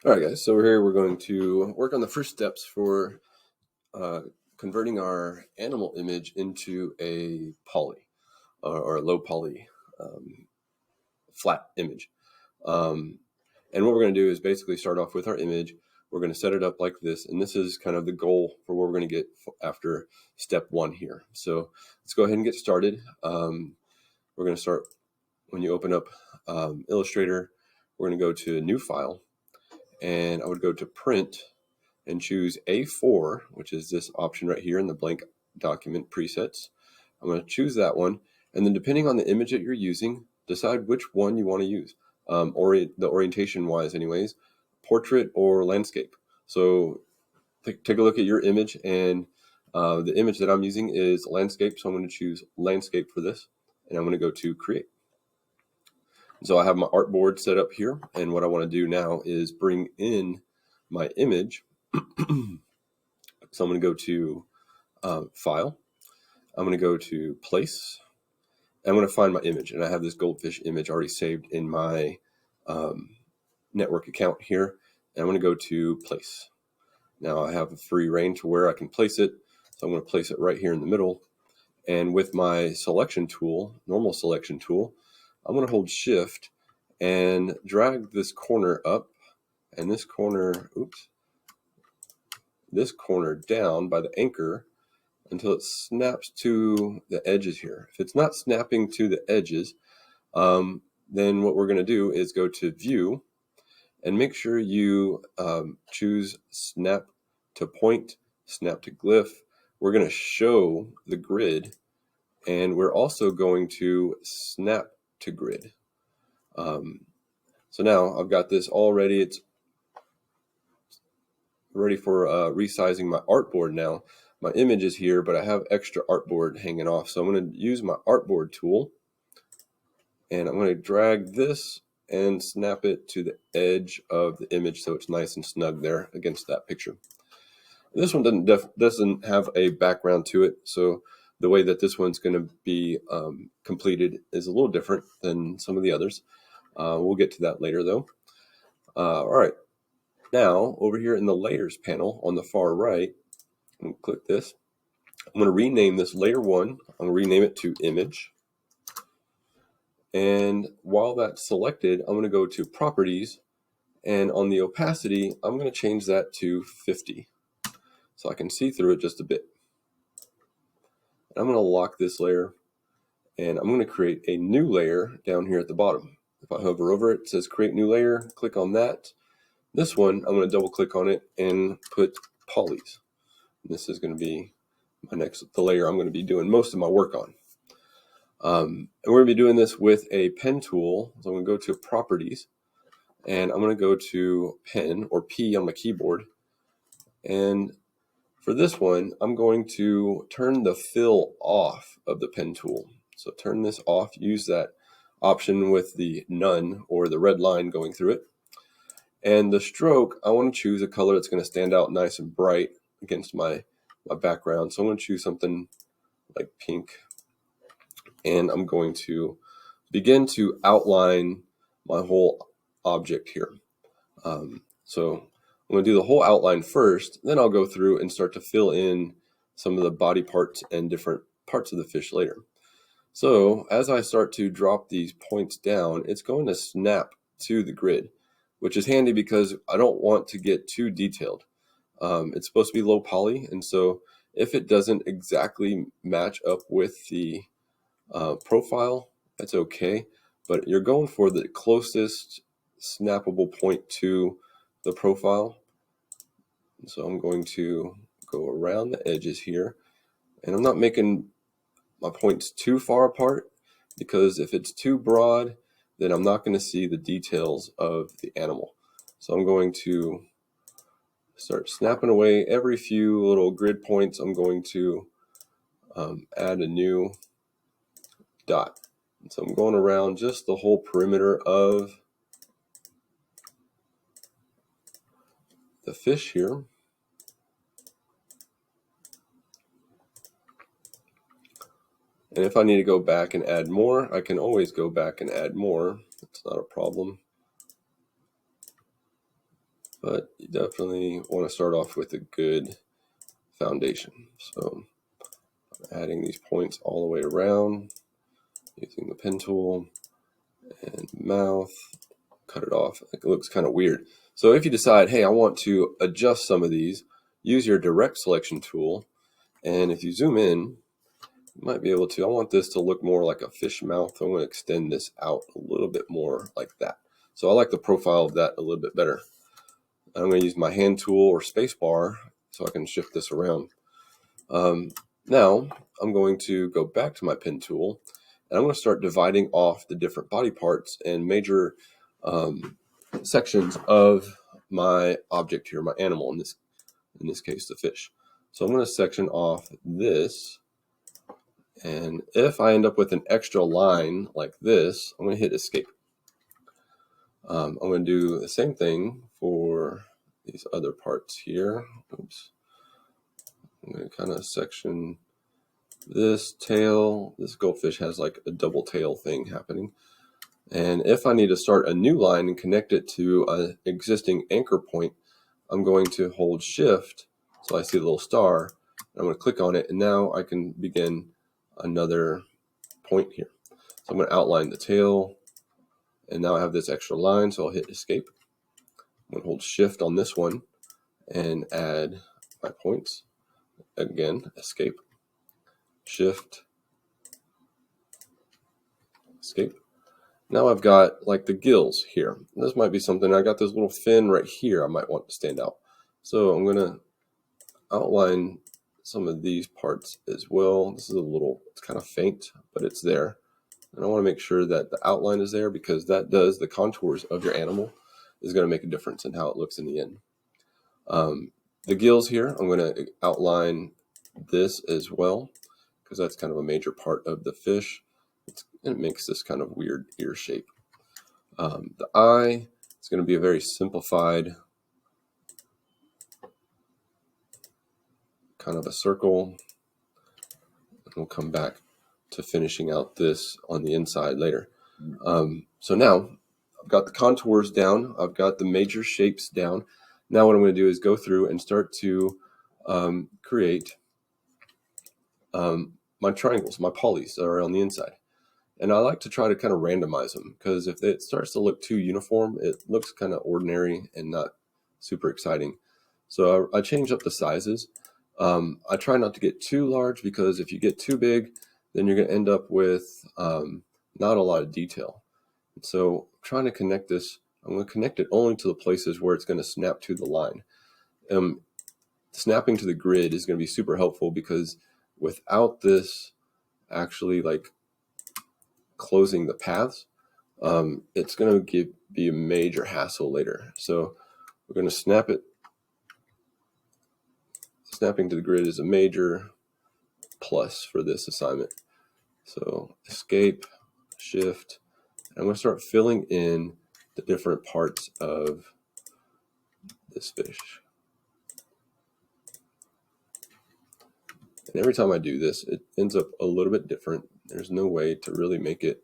All right, guys, so we're going to work on the first steps for uh, converting our animal image into a poly or a low poly flat image. Um, and what we're going to do is basically start off with our image. We're going to set it up like this, and this is kind of the goal for what we're going to get after step one here. So let's go ahead and get started. We're going to start when you open up Illustrator. We're going to go to New File, and I would go to Print and choose A4, which is this option right here in the blank document presets. I'm going to choose that one, and then depending on the image that you're using, decide which one you want to use, the orientation wise anyways, portrait or landscape. So take a look at your image, and the image that I'm using is landscape, so I'm going to choose landscape for this, and I'm going to go to create. So I have my artboard set up here, and what I want to do now is bring in my image. So I'm going to go to File. I'm going to go to Place. I'm going to find my image, and I have this goldfish image already saved in my network account here. And I'm going to go to Place. Now I have a free reign to where I can place it, so I'm going to place it right here in the middle. And with my selection tool, normal selection tool, I'm going to hold Shift and drag this corner up, and this corner, this corner down by the anchor until it snaps to the edges here. If it's not snapping to the edges, then what we're going to do is go to View and make sure you choose Snap to Point, Snap to Glyph. We're going to show the grid, and we're also going to Snap to Grid. So now I've got this all ready. It's ready for resizing my artboard now. My image is here, but I have extra artboard hanging off. So I'm going to use my artboard tool, and I'm going to drag this and snap it to the edge of the image so it's nice and snug there against that picture. This one doesn't have a background to it, so the way that this one's going to be completed is a little different than some of the others. We'll get to that later, though. All right. Now, over here in the Layers panel on the far right, I'm going to click this. I'm going to rename this Layer 1. I'm going to rename it to Image. And while that's selected, I'm going to go to Properties. And on the opacity, I'm going to change that to 50. So I can see through it just a bit. And I'm going to lock this layer. And I'm going to create a new layer down here at the bottom. If I hover over it, it says Create New Layer. Click on that. This one, I'm going to double click on it and put Polys. This is going to be the layer I'm going to be doing most of my work on. And we're going to be doing this with a pen tool. So I'm going to go to Properties, and I'm going to go to Pen, or P on my keyboard. And for this one, I'm going to turn the fill off of the pen tool. So turn this off, use that option with the none, or the red line going through it. And the stroke, I want to choose a color that's going to stand out nice and bright against my background. So I'm going to choose something like pink. And I'm going to begin to outline my whole object here. So I'm going to do the whole outline first, then I'll go through and start to fill in some of the body parts and different parts of the fish later. So as I start to drop these points down, it's going to snap to the grid, which is handy because I don't want to get too detailed. It's supposed to be low poly, and so if it doesn't exactly match up with the profile, that's okay, but you're going for the closest snappable point to the profile. So I'm going to go around the edges here, and I'm not making my points too far apart, because if it's too broad, then I'm not going to see the details of the animal. So I'm going to start snapping away every few little grid points. I'm going to add a new dot. And so I'm going around just the whole perimeter of the fish here. And if I need to go back and add more, I can always go back and add more. It's not a problem. but you definitely want to start off with a good foundation. So I'm adding these points all the way around using the pen tool and mouth, cut it off. It looks kind of weird. So if you decide, hey, I want to adjust some of these, use your direct selection tool. And if you zoom in, you might be able to, I want this to look more like a fish mouth. I'm going to extend this out a little bit more like that. So I like the profile of that a little bit better. I'm going to use my hand tool or space bar so I can shift this around. Now I'm going to go back to my pen tool and I'm going to start dividing off the different body parts and major sections of my object here, my animal, in this case, the fish. So I'm going to section off this, and if I end up with an extra line like this, I'm going to hit escape. I'm going to do the same thing for these other parts here. Oops. I'm going to kind of section this tail. This goldfish has like a double tail thing happening. And if I need to start a new line and connect it to an existing anchor point, I'm going to hold shift so I see the little star. I'm going to click on it, and now I can begin another point here. So I'm going to outline the tail, and now I have this extra line, so I'll hit escape. I'm going to hold shift on this one and add my points. Again, escape, shift, escape. Now I've got like the gills here. This might be something, I got this little fin right here I might want to stand out. So I'm going to outline some of these parts as well. This is a little, it's kind of faint, but it's there. And I want to make sure that the outline is there because that does, the contours of your animal is going to make a difference in how it looks in the end. The gills here, I'm going to outline this as well because that's kind of a major part of the fish. It makes this kind of weird ear shape. The eye is going to be a very simplified kind of a circle. We'll come back to finishing out this on the inside later. So now I've got the contours down. I've got the major shapes down. Now what I'm going to do is go through and start to create my triangles, my polys that are on the inside. And I like to try to kind of randomize them because if it starts to look too uniform, it looks kind of ordinary and not super exciting. So I change up the sizes. I try not to get too large because if you get too big, then you're going to end up with not a lot of detail. So trying to connect this, I'm going to connect it only to the places where it's going to snap to the line. Snapping to the grid is going to be super helpful because without this actually like closing the paths, it's going to be a major hassle later. So we're going to snap it. Snapping to the grid is a major plus for this assignment. So escape, shift, and I'm going to start filling in the different parts of this fish. And every time I do this, it ends up a little bit different. There's no way to really make it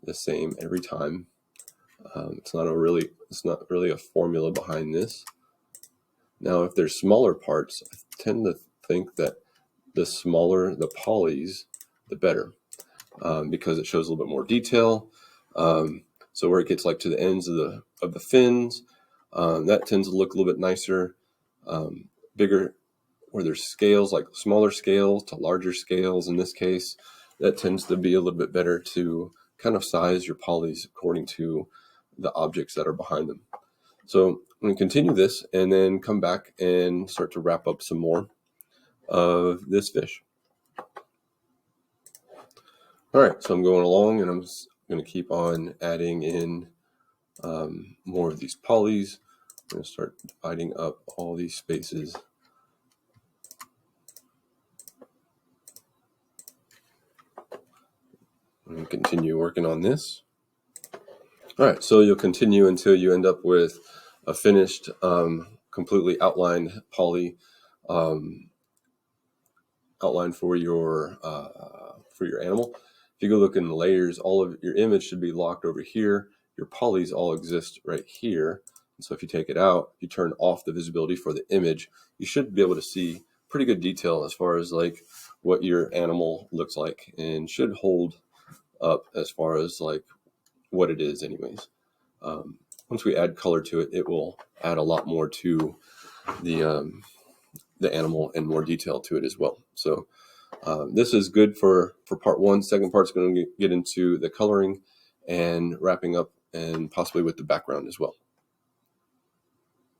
the same every time. It's not really a formula behind this. Now, if there's smaller parts, I tend to think that the smaller the polys, the better, because it shows a little bit more detail. So where it gets like to the ends of the fins, that tends to look a little bit nicer. Bigger, where there's scales, like smaller scales to larger scales in this case, that tends to be a little bit better to kind of size your polys according to the objects that are behind them. So I'm going to continue this and then come back and start to wrap up some more of this fish. All right, so I'm going along and I'm going to keep on adding in more of these polys. I'm going to start dividing up all these spaces. I'm going to continue working on this. All right, so you'll continue until you end up with a finished, completely outlined poly outline for your animal. If you go look in the layers, all of your image should be locked over here. Your polys all exist right here. So if you take it out, you turn off the visibility for the image, you should be able to see pretty good detail as far as like what your animal looks like, and should hold up as far as like what it is anyways. Once we add color to it, it will add a lot more to the animal and more detail to it as well. So this is good for part one. Second part's going to get into the coloring and wrapping up, and possibly with the background as well.